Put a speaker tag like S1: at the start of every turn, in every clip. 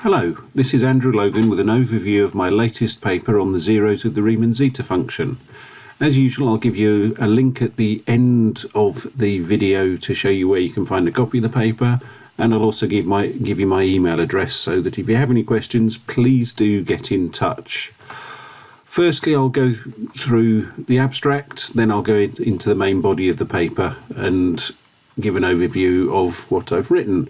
S1: Hello, this is Andrew Logan with an overview of my latest paper on the zeros of the Riemann Zeta function. As usual, I'll give you a link at the end of the video to show you where you can find a copy of the paper, and I'll also give you my email address so that if you have any questions, please do get in touch. Firstly, I'll go through the abstract, then I'll go into the main body of the paper and give an overview of what I've written.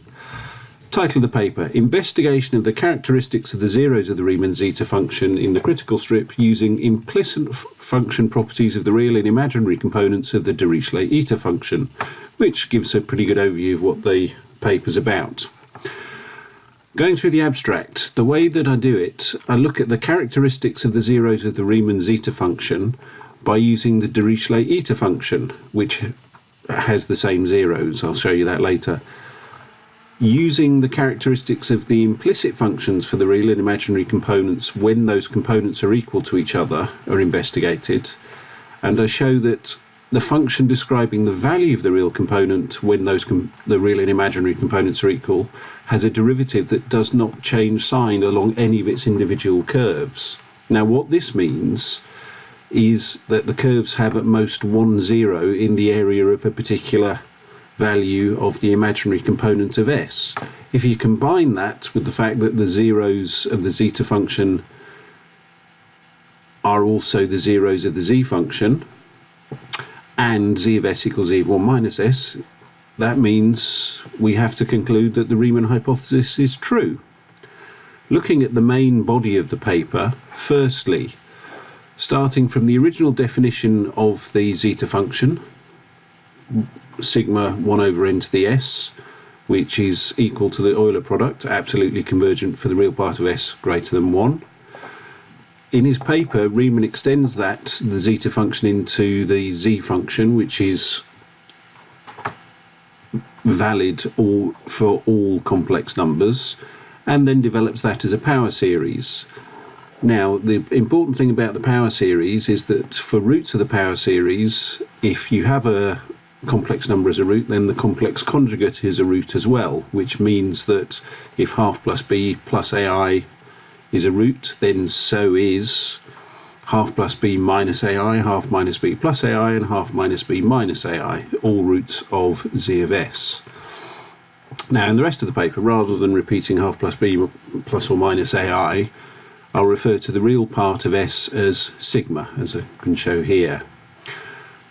S1: Title of the paper: Investigation of the characteristics of the zeros of the Riemann Zeta function in the critical strip using implicit function properties of the real and imaginary components of the Dirichlet eta function, which gives a pretty good overview of what the paper's about. Going through the abstract, the way that I do it, I look at the characteristics of the zeros of the Riemann Zeta function by using the Dirichlet eta function, which has the same zeros. I'll show you that later. Using the characteristics of the implicit functions for the real and imaginary components when those components are equal to each other are investigated, and I show that the function describing the value of the real component when the real and imaginary components are equal has a derivative that does not change sign along any of its individual curves. Now what this means is that the curves have at most one zero in the area of a particular value of the imaginary component of S. If you combine that with the fact that the zeros of the zeta function are also the zeros of the z function, and z of s equals z of 1 minus s, that means we have to conclude that the Riemann hypothesis is true. Looking at the main body of the paper, firstly, starting from the original definition of the zeta function, sigma 1 over n to the s, which is equal to the Euler product, absolutely convergent for the real part of s greater than 1. In his paper, Riemann extends that, the zeta function, into the z function, which is valid for all complex numbers, and then develops that as a power series. Now, the important thing about the power series is that for roots of the power series, if you have a complex number as a root, then the complex conjugate is a root as well, which means that if half plus b plus ai is a root, then so is half plus b minus ai, half minus b plus ai, and half minus b minus ai, all roots of z of s. Now in the rest of the paper, rather than repeating half plus b plus or minus ai, I'll refer to the real part of s as sigma, as I can show here.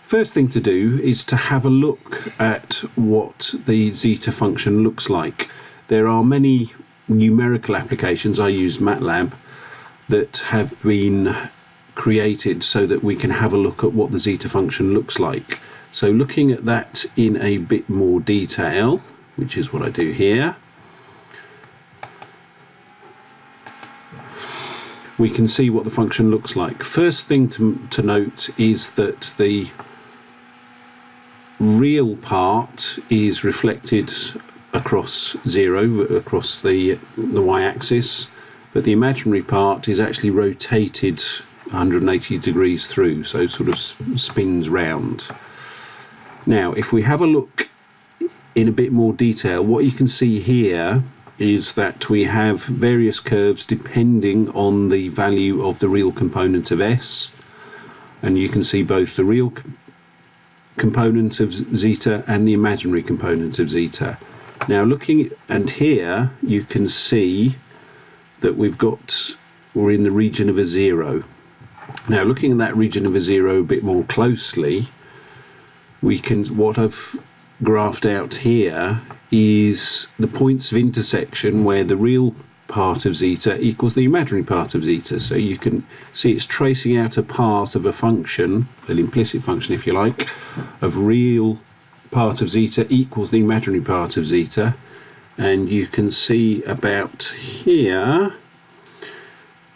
S1: First thing to do is to have a look at what the zeta function looks like. There are many numerical applications, I used MATLAB, that have been created so that we can have a look at what the zeta function looks like. So looking at that in a bit more detail, which is what I do here, we can see what the function looks like. First thing to note is that the real part is reflected across 0, across the y-axis, but the imaginary part is actually rotated 180 degrees through, so sort of spins round. Now if we have a look in a bit more detail, what you can see here is that we have various curves depending on the value of the real component of s, and you can see both the real component of zeta and the imaginary component of zeta. Now looking, and here you can see that we're in the region of a 0. Now looking at that region of a 0 a bit more closely, what I've graphed out here is the points of intersection where the real part of zeta equals the imaginary part of zeta. So you can see it's tracing out a path of a function, an implicit function if you like, of real part of zeta equals the imaginary part of zeta, and you can see about here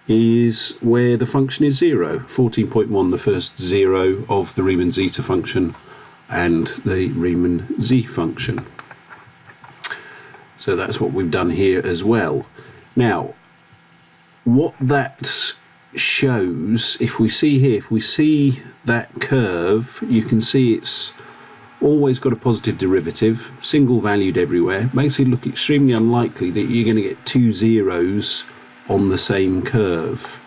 S1: is where the function is 0, 14.1, the first 0 of the Riemann zeta function and the Riemann z function. So that's what we've done here as well. Now what that shows, if we see here, if we see that curve, you can see it's always got a positive derivative, single valued everywhere, makes it look extremely unlikely that you're going to get two zeros on the same curve.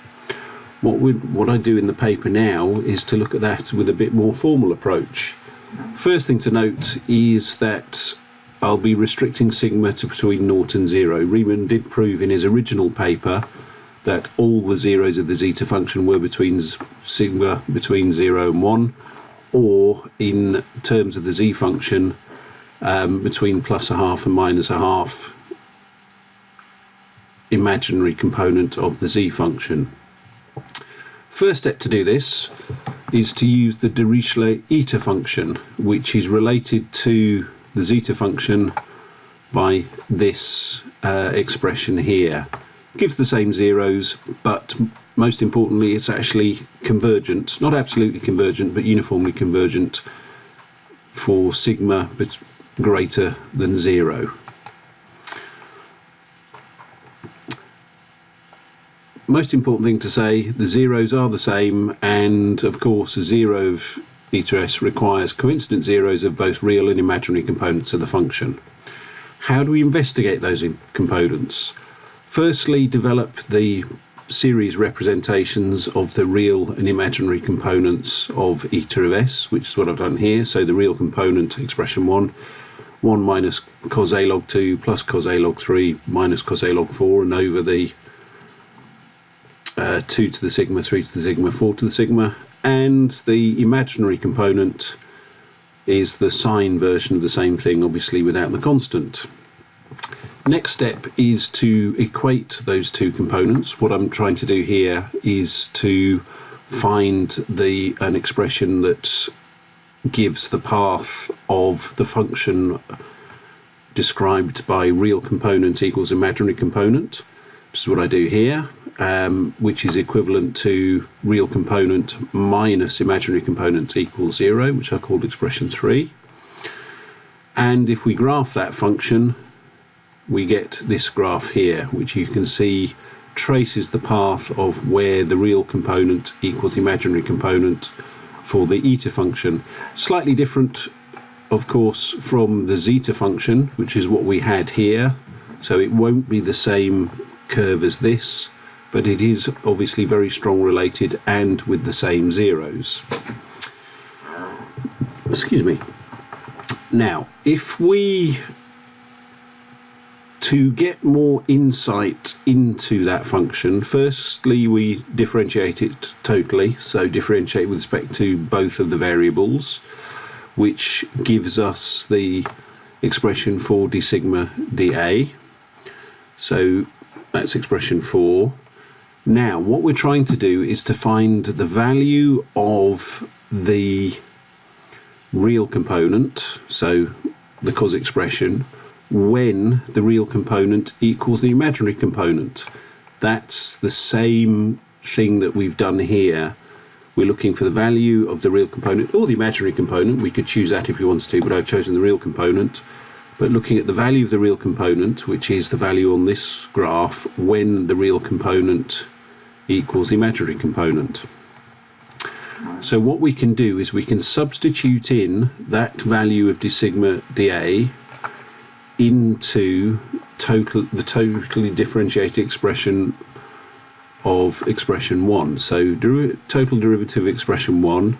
S1: What I do in the paper now is to look at that with a bit more formal approach. First thing to note is that I'll be restricting sigma to between 0 and 0. Riemann did prove in his original paper that all the zeros of the zeta function were between sigma between 0 and 1, or in terms of the z function between plus a half and minus a half imaginary component of the z function. First step to do this is to use the Dirichlet eta function, which is related to the zeta function by this expression here. Gives the same zeros, but most importantly it's actually convergent, not absolutely convergent, but uniformly convergent for sigma greater than 0. Most important thing to say, the zeros are the same, and of course a 0 of eta s requires coincident zeros of both real and imaginary components of the function. How do we investigate those components? Firstly, develop the series representations of the real and imaginary components of eta of s, which is what I've done here. So the real component, expression 1 minus cos a log 2 plus cos a log 3 minus cos a log 4, and over the 2 to the sigma, 3 to the sigma, 4 to the sigma. And the imaginary component is the sine version of the same thing, obviously without the constant. Next step is to equate those two components. What I'm trying to do here is to find an expression that gives the path of the function described by real component equals imaginary component, which is what I do here, which is equivalent to real component minus imaginary component equals 0, which I called expression 3. And if we graph that function, we get this graph here, which you can see traces the path of where the real component equals the imaginary component for the eta function. Slightly different, of course, from the zeta function, which is what we had here. So it won't be the same curve as this, but it is obviously very strong related and with the same zeros. Excuse me. Now, to get more insight into that function, firstly we differentiate it totally, so differentiate with respect to both of the variables, which gives us the expression for d sigma dA. So that's expression 4. Now what we're trying to do is to find the value of the real component, so the cos expression, when the real component equals the imaginary component. That's the same thing that we've done here. We're looking for the value of the real component or the imaginary component. We could choose that if we wanted to, but I've chosen the real component. But looking at the value of the real component, which is the value on this graph, when the real component equals the imaginary component. So what we can do is we can substitute in that value of d sigma dA into the totally differentiated expression of expression 1. So total derivative of expression 1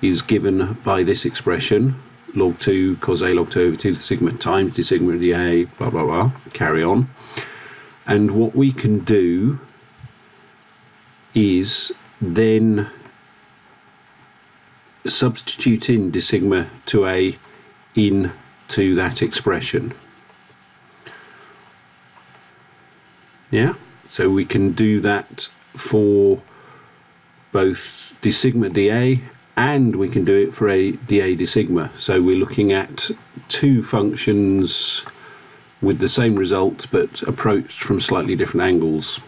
S1: is given by this expression, log 2 cos a log 2 over 2 to the sigma times d sigma dA, blah blah blah, carry on. And what we can do is then substitute in d sigma to a into that expression. Yeah, so we can do that for both d sigma dA, and we can do it for a dA d sigma. So we're looking at two functions with the same result but approached from slightly different angles.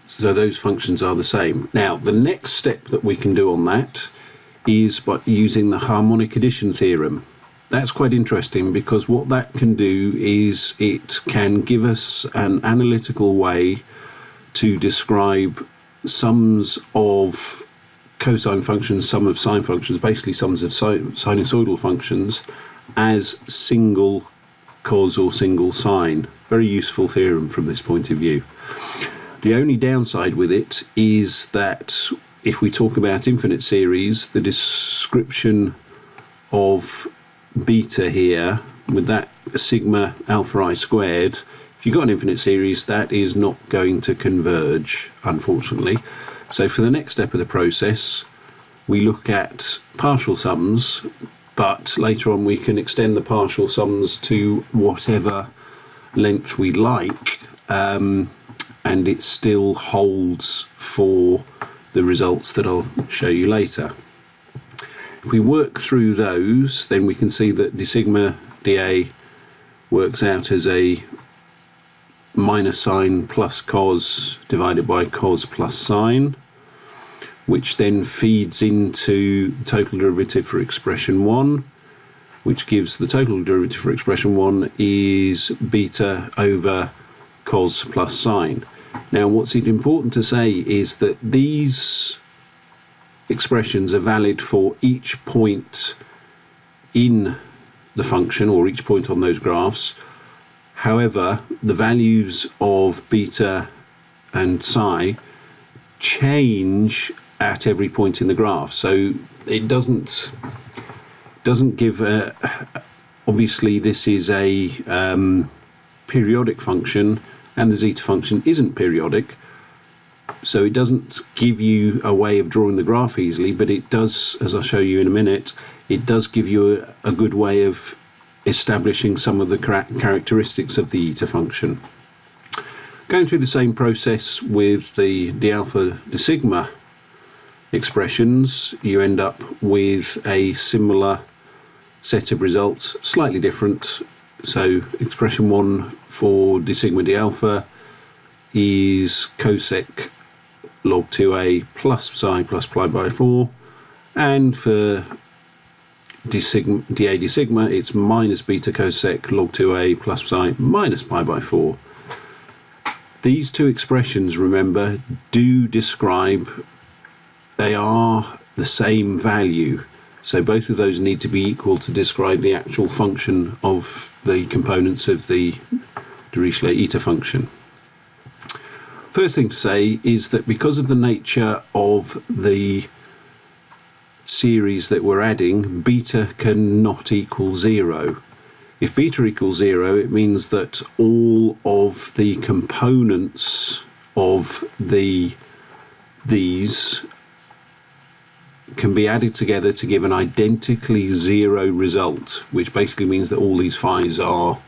S1: So those functions are the same. Now the next step that we can do on that is by using the harmonic addition theorem. That's quite interesting because what that can do is it can give us an analytical way to describe sums of cosine functions, sum of sine functions, basically sums of sinusoidal functions, as single cos or single sine. Very useful theorem from this point of view. The only downside with it is that if we talk about infinite series, the description of beta here with that sigma alpha I squared, if you've got an infinite series, that is not going to converge, unfortunately. So for the next step of the process, we look at partial sums, but later on we can extend the partial sums to whatever length we like, and it still holds for the results that I'll show you later. If we work through those, then we can see that d sigma dA works out as a minus sine plus cos divided by cos plus sine, which then feeds into total derivative for expression 1, which gives the total derivative for expression 1 is beta over cos plus sine. Now, what's important to say is that these expressions are valid for each point in the function or each point on those graphs. However, the values of beta and psi change at every point in the graph, so it doesn't give a, obviously this is a periodic function and the zeta function isn't periodic, so it doesn't give you a way of drawing the graph easily, but it does, as I'll show you in a minute, it does give you a good way of establishing some of the characteristics of the eta function. Going through the same process with the d alpha d sigma expressions, you end up with a similar set of results, slightly different. So expression 1 for d sigma d alpha is cosec log 2a plus psi plus pi by 4, and for dA d sigma it's minus beta cosec log 2a plus psi minus pi by 4. These two expressions, remember, do describe, they are the same value, so both of those need to be equal to describe the actual function of the components of the Dirichlet eta function. First thing to say is that because of the nature of the series that we're adding, beta cannot equal 0. If beta equals 0, it means that all of the components of these can be added together to give an identically 0 result, which basically means that all these phi's are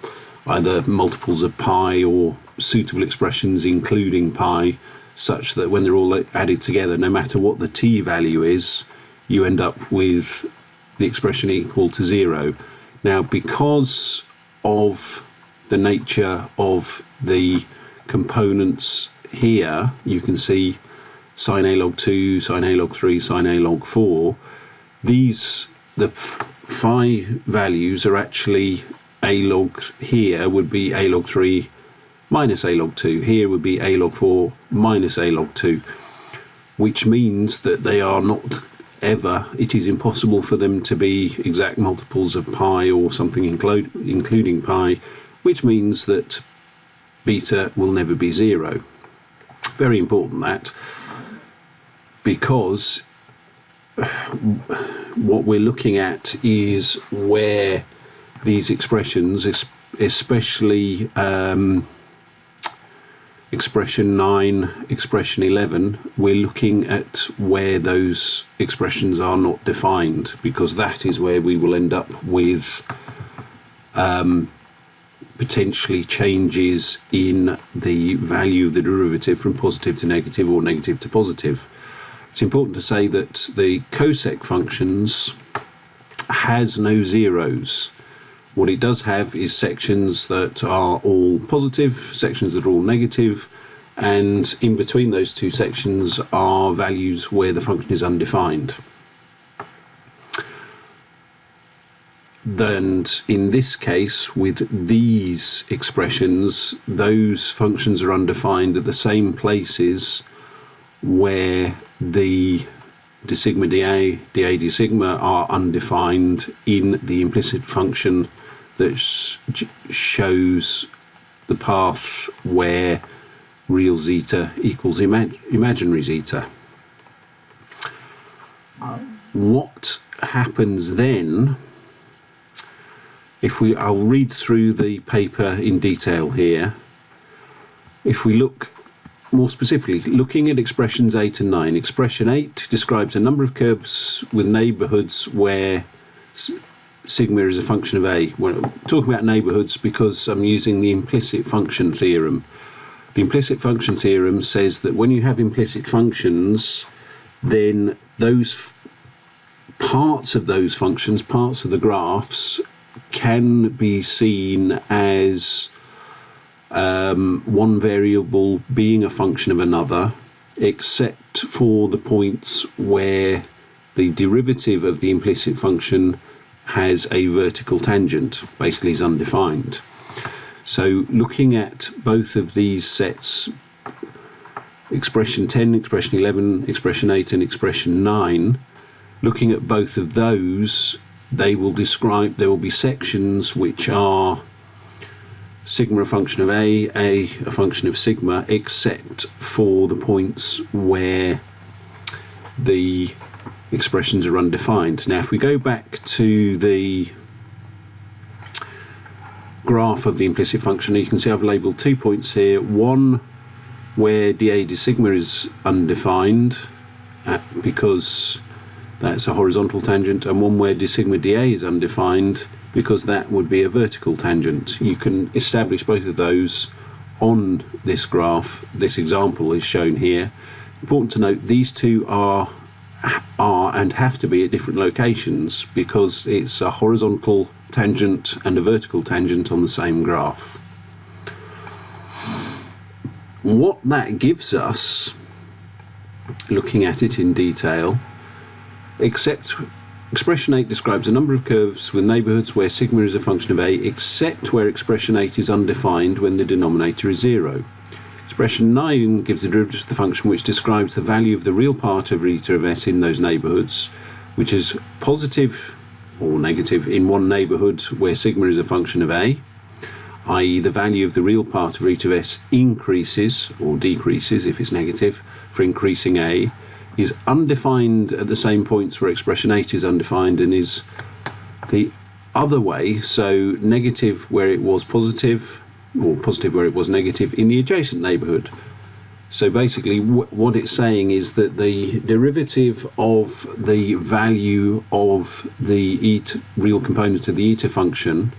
S1: either multiples of pi or suitable expressions including pi, such that when they're all added together, no matter what the t value is, you end up with the expression equal to 0. Now, because of the nature of the components here, you can see sine a log 2, sine a log 3, sine a log 4. These, the phi values are actually a log, here would be a log 3 minus a log 2. Here would be a log 4 minus a log 2, which means that they are not ever, it is impossible for them to be exact multiples of pi or something including pi, which means that beta will never be 0. Very important that, because what we're looking at is where these expressions, especially expression 9, expression 11, we're looking at where those expressions are not defined, because that is where we will end up with potentially changes in the value of the derivative from positive to negative or negative to positive. It's important to say that the cosec functions has no zeros. What it does have is sections that are all positive, sections that are all negative, and in between those two sections are values where the function is undefined. And in this case, with these expressions, those functions are undefined at the same places where the d sigma dA, dA d sigma are undefined in the implicit function that shows the path where real zeta equals imaginary zeta. What happens then, I'll read through the paper in detail here. If we look more specifically, looking at expressions 8 and 9, expression 8 describes a number of curves with neighbourhoods where sigma is a function of A. We're talking about neighbourhoods because I'm using the implicit function theorem. The implicit function theorem says that when you have implicit functions, then those parts of those functions, parts of the graphs, can be seen as one variable being a function of another, except for the points where the derivative of the implicit function has a vertical tangent, basically is undefined. So looking at both of these sets, expression 10, expression 11, expression 8 and expression 9, looking at both of those, there will be sections which are sigma a function of A a function of sigma, except for the points where the expressions are undefined. Now if we go back to the graph of the implicit function, you can see I've labelled 2 points here, one where dA d sigma is undefined because that's a horizontal tangent, and one where d sigma dA is undefined because that would be a vertical tangent. You can establish both of those on this graph. This example is shown here. Important to note, these two are and have to be at different locations because it's a horizontal tangent and a vertical tangent on the same graph. What that gives us, looking at it in detail, expression 8 describes a number of curves with neighbourhoods where sigma is a function of A, except where expression 8 is undefined when the denominator is 0. Expression 9 gives the derivative of the function which describes the value of the real part of eta of S in those neighbourhoods, which is positive or negative in one neighbourhood where sigma is a function of A, i.e. the value of the real part of eta of S increases or decreases if it's negative for increasing A, is undefined at the same points where expression 8 is undefined and is the other way, so negative where it was positive or positive where it was negative in the adjacent neighbourhood. So basically what it's saying is that the derivative of the value of the real component of the eta function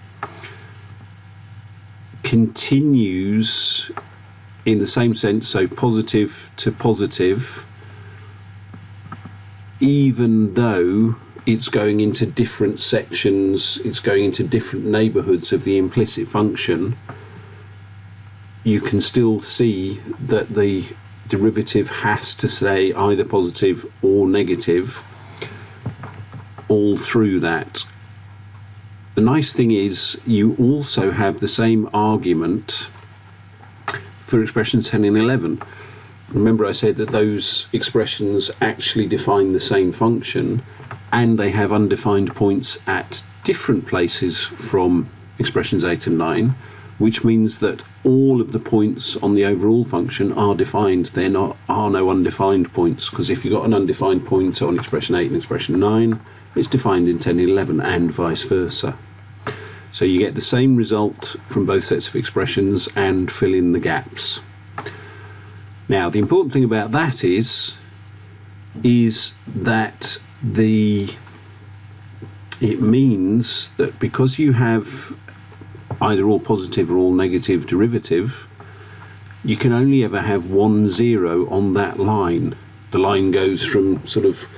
S1: continues in the same sense, so positive to positive, even though it's going into different sections, it's going into different neighbourhoods of the implicit function. You can still see that the derivative has to say either positive or negative all through that. The nice thing is you also have the same argument for expressions 10 and 11. Remember I said that those expressions actually define the same function and they have undefined points at different places from expressions 8 and 9, which means that all of the points on the overall function are defined. There are no undefined points, because if you've got an undefined point on expression 8 and expression 9, it's defined in 10 and 11 and vice versa. So you get the same result from both sets of expressions and fill in the gaps. Now the important thing about that is that it means that because you have either all positive or all negative derivative, you can only ever have 1 0 on that line. The line goes from sort of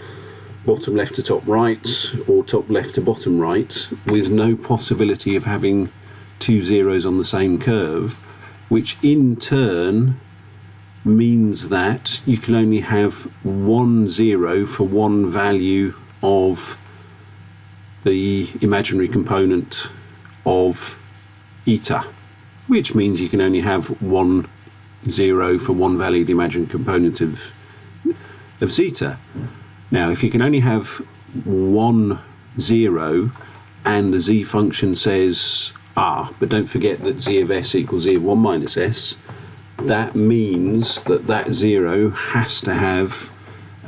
S1: bottom left to top right or top left to bottom right, with no possibility of having 2 zeros on the same curve, which in turn means that you can only have 1 0 for one value of the imaginary component of eta, which means you can only have 1 0 for one value of the imaginary component of zeta. Now, if you can only have one 0 and the z function says but don't forget that z of s equals z of 1 minus s, that means that that 0 has to have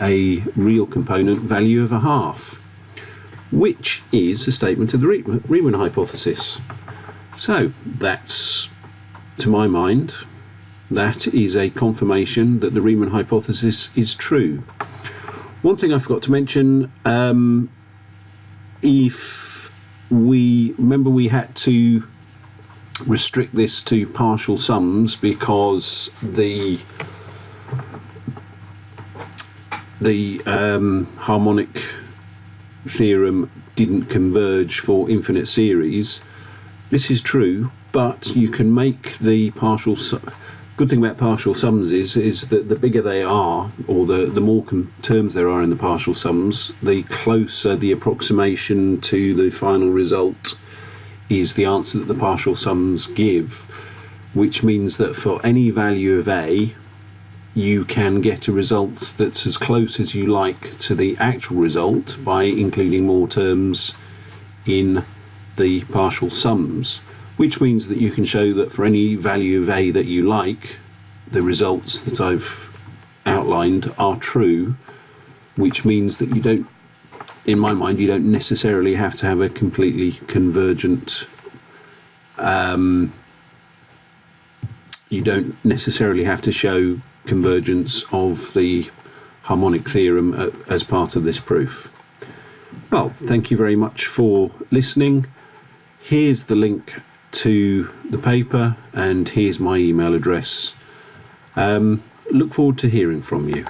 S1: a real component value of 1/2, which is a statement of the Riemann hypothesis. So that's, to my mind, that is a confirmation that the Riemann hypothesis is true. One thing I forgot to mention, if we remember, we had to restrict this to partial sums because the harmonic theorem didn't converge for infinite series. This is true, but you can make the partial good thing about partial sums is that the bigger they are, or the more terms there are in the partial sums, the closer the approximation to the final result is the answer that the partial sums give, which means that for any value of a, you can get a result that's as close as you like to the actual result by including more terms in the partial sums, which means that you can show that for any value of a that you like, the results that I've outlined are true, which means that you don't, in my mind, you don't necessarily have to have a completely convergent, you don't necessarily have to show convergence of the harmonic theorem as part of this proof. Well, thank you very much for listening. Here's the link to the paper and here's my email address. Look forward to hearing from you.